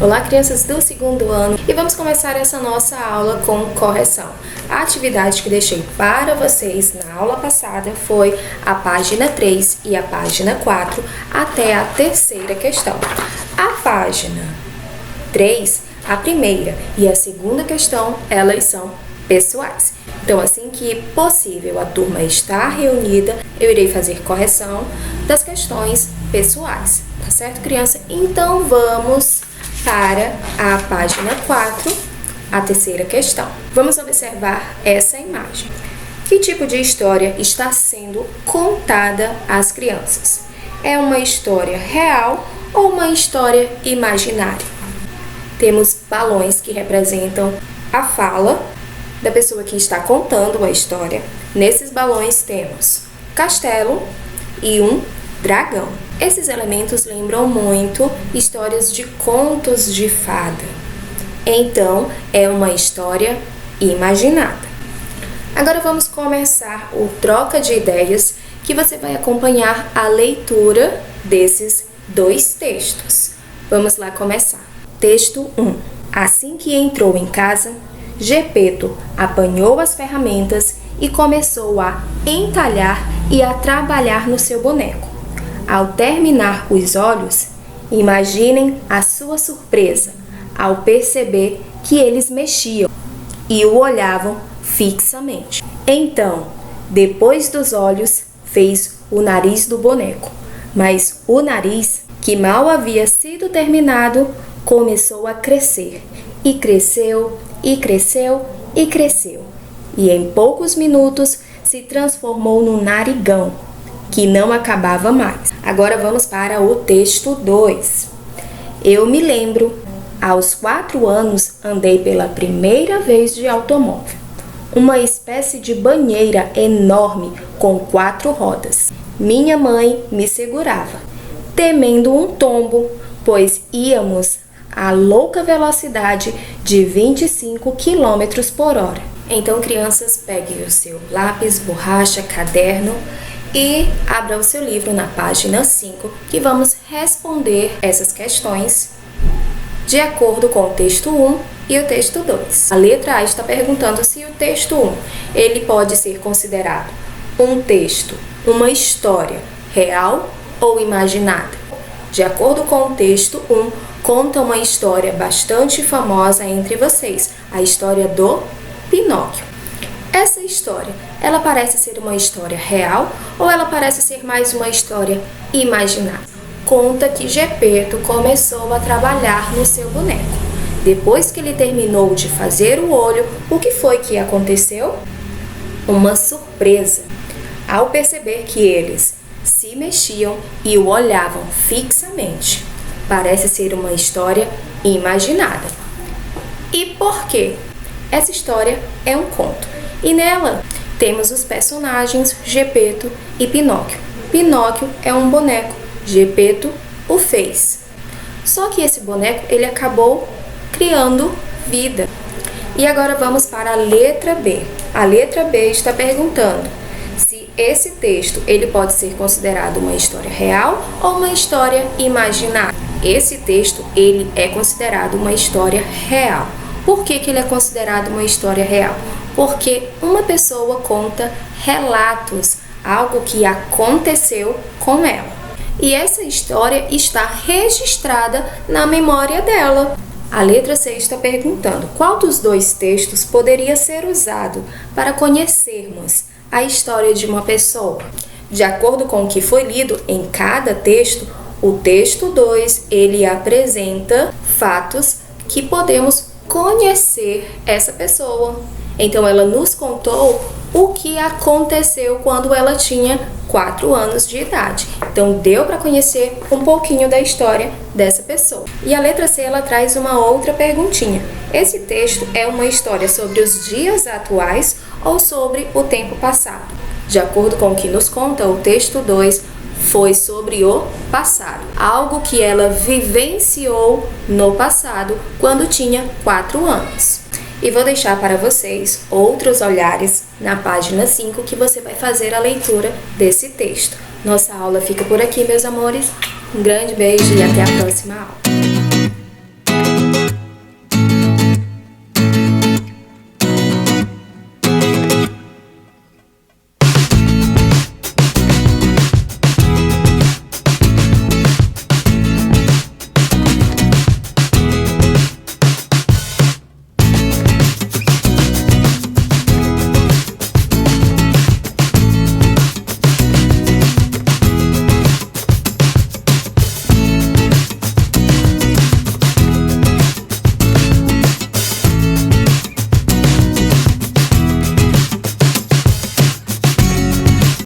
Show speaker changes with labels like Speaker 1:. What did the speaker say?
Speaker 1: Olá, crianças do segundo ano, e vamos começar essa nossa aula com correção. A atividade que deixei para vocês na aula passada foi a página 3 e a página 4 até a terceira questão. A página 3, a primeira e a segunda questão, elas são pessoais. Então, assim que possível a turma estar reunida, eu irei fazer correção das questões pessoais, tá certo, criança? Então, vamos para a página 4, a terceira questão. Vamos observar essa imagem. Que tipo de história está sendo contada às crianças? É uma história real ou uma história imaginária? Temos balões que representam a fala da pessoa que está contando a história. Nesses balões temos castelo e um dragão. Esses elementos lembram muito histórias de contos de fada. Então, é uma história imaginada. Agora vamos começar o troca de ideias, que você vai acompanhar a leitura desses dois textos. Vamos lá começar. Texto 1. Assim que entrou em casa, Gepeto apanhou as ferramentas e começou a entalhar e a trabalhar no seu boneco. Ao terminar os olhos, imaginem a sua surpresa ao perceber que eles mexiam e o olhavam fixamente. Então, depois dos olhos, fez o nariz do boneco, mas o nariz, que mal havia sido terminado, começou a crescer, e cresceu, e cresceu, e cresceu, e em poucos minutos se transformou num narigão, que não acabava mais. Agora vamos para o texto 2. Eu me lembro, aos 4 anos andei pela primeira vez de automóvel, uma espécie de banheira enorme com 4 rodas. Minha mãe me segurava, temendo um tombo, pois íamos a louca velocidade de 25 km por hora. Então, crianças, peguem o seu lápis, borracha, caderno e abra o seu livro na página 5, que vamos responder essas questões de acordo com o texto 1 e o texto 2. A letra A está perguntando se o texto 1 ele pode ser considerado um texto, uma história real ou imaginada. De acordo com o texto 1, conta uma história bastante famosa entre vocês, a história do Pinóquio. Essa história, ela parece ser uma história real ou ela parece ser mais uma história imaginada? Conta que Gepeto começou a trabalhar no seu boneco. Depois que ele terminou de fazer o olho, o que foi que aconteceu? Uma surpresa. Ao perceber que eles se mexiam e o olhavam fixamente. Parece ser uma história imaginada. E por quê? Essa história é um conto. E nela temos os personagens Gepeto e Pinóquio. Pinóquio é um boneco, Gepeto o fez. Só que esse boneco ele acabou criando vida. E agora vamos para a letra B. A letra B está perguntando se esse texto ele pode ser considerado uma história real ou uma história imaginada. Esse texto ele é considerado uma história real. Por que ele é considerado uma história real? Porque uma pessoa conta relatos, algo que aconteceu com ela. E essa história está registrada na memória dela. A letra C está perguntando qual dos dois textos poderia ser usado para conhecermos a história de uma pessoa. De acordo com o que foi lido em cada texto, o texto 2 ele apresenta fatos que podemos conhecer essa pessoa. Então, ela nos contou o que aconteceu quando ela tinha 4 anos de idade. Então, deu para conhecer um pouquinho da história dessa pessoa. E a letra C, ela traz uma outra perguntinha. Esse texto é uma história sobre os dias atuais ou sobre o tempo passado? De acordo com o que nos conta, o texto 2 foi sobre o passado. Algo que ela vivenciou no passado quando tinha 4 anos. E vou deixar para vocês outros olhares na página 5 que você vai fazer a leitura desse texto. Nossa aula fica por aqui, meus amores. Um grande beijo e até a próxima aula.